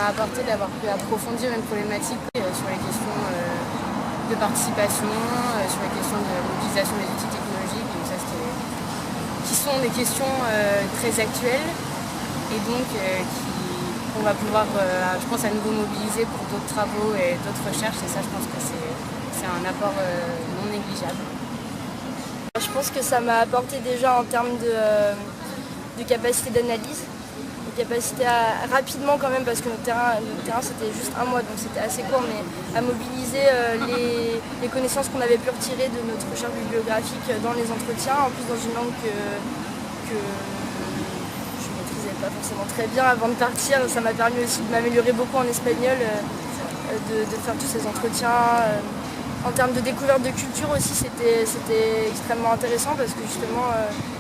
m'a apporté d'avoir pu approfondir une problématique sur les questions de participation, sur les questions de mobilisation des outils technologiques. Donc ça, qui sont des questions très actuelles et donc qu'on va pouvoir, je pense, à nouveau mobiliser pour d'autres travaux et d'autres recherches. Et ça, je pense que c'est un apport non négligeable. Je pense que ça m'a apporté déjà en termes de capacité d'analyse, de capacité à rapidement quand même, parce que notre terrain c'était juste un mois, donc c'était assez court, mais à mobiliser les connaissances qu'on avait pu retirer de notre recherche bibliographique dans les entretiens, en plus dans une langue que je ne maîtrisais pas forcément très bien avant de partir. Ça m'a permis aussi de m'améliorer beaucoup en espagnol, de faire tous ces entretiens. En termes de découverte de culture aussi, c'était extrêmement intéressant parce que justement,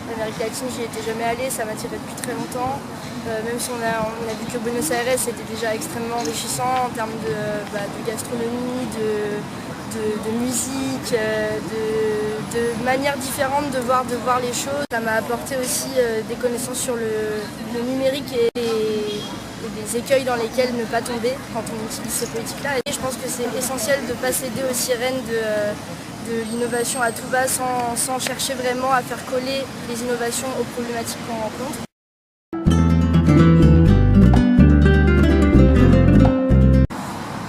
l'Amérique latine, j'y étais jamais allée, ça m'attirait depuis très longtemps. Même si on a vu que Buenos Aires était déjà extrêmement enrichissant en termes de gastronomie, de musique, de manières différentes de voir les choses. Ça m'a apporté aussi des connaissances sur le numérique et des écueils dans lesquels ne pas tomber quand on utilise ces politiques-là. Et je pense que c'est essentiel de ne pas céder aux sirènes de l'innovation à tout va sans chercher vraiment à faire coller les innovations aux problématiques qu'on rencontre.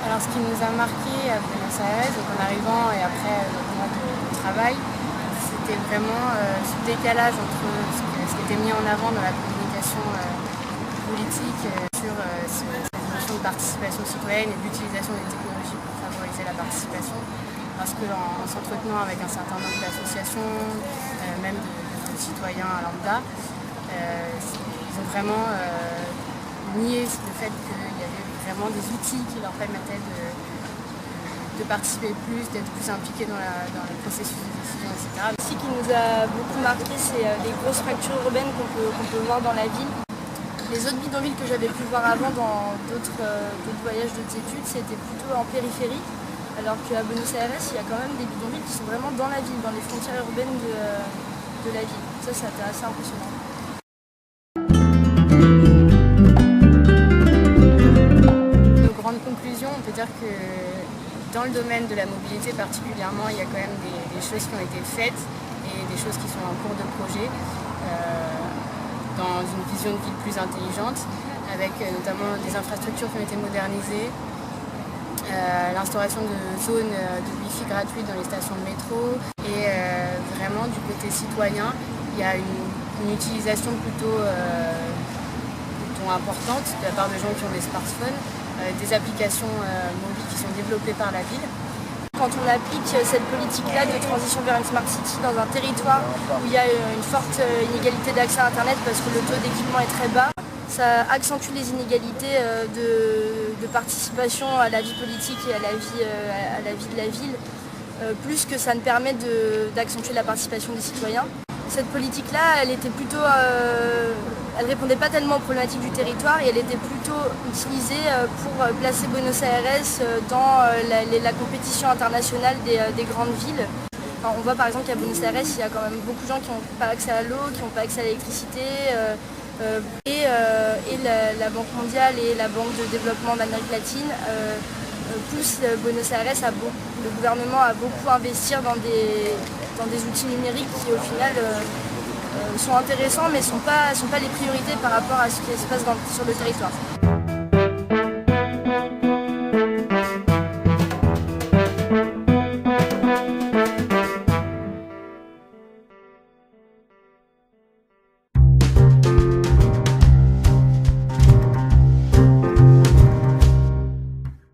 Alors ce qui nous a marqué à Buenos Aires, donc en arrivant et après notre mois de travail, c'était vraiment ce décalage entre ce qui était mis en avant dans la communication politique sur cette notion de participation citoyenne et d'utilisation des technologies pour favoriser la participation. Parce qu'en s'entretenant avec un certain nombre d'associations, même de citoyens lambda, ils ont vraiment nié le fait qu'il y avait vraiment des outils qui leur permettaient de participer plus, d'être plus impliqués dans le processus de décision, etc. Ce qui nous a beaucoup marqué, c'est les grosses fractures urbaines qu'on peut voir dans la ville. Les autres bidonvilles que j'avais pu voir avant dans d'autres voyages, d'autres études, c'était plutôt en périphérie, alors qu'à Buenos Aires, il y a quand même des bidonvilles qui sont vraiment dans la ville, dans les frontières urbaines de la ville. Ça, c'était assez impressionnant. De grandes conclusions, on peut dire que dans le domaine de la mobilité particulièrement, il y a quand même des choses qui ont été faites et des choses qui sont en cours de projet. Dans une vision de ville plus intelligente, avec notamment des infrastructures qui ont été modernisées, l'instauration de zones de Wi-Fi gratuites dans les stations de métro, et vraiment du côté citoyen, il y a une utilisation plutôt importante de la part de gens qui ont des smartphones, des applications mobiles qui sont développées par la ville. Quand on applique cette politique-là de transition vers une smart city dans un territoire où il y a une forte inégalité d'accès à Internet parce que le taux d'équipement est très bas, ça accentue les inégalités de participation à la vie politique et à la vie de la ville, plus que ça ne permet d'accentuer la participation des citoyens. Cette politique-là, elle répondait pas tellement aux problématiques du territoire et elle était plutôt utilisée pour placer Buenos Aires dans la compétition internationale des grandes villes. Enfin, on voit par exemple qu'à Buenos Aires, il y a quand même beaucoup de gens qui n'ont pas accès à l'eau, qui n'ont pas accès à l'électricité. La Banque mondiale et la Banque de développement d'Amérique latine poussent Buenos Aires, le gouvernement à beaucoup investir dans des outils numériques qui au final sont intéressants mais ne sont pas les priorités par rapport à ce qui se passe sur le territoire.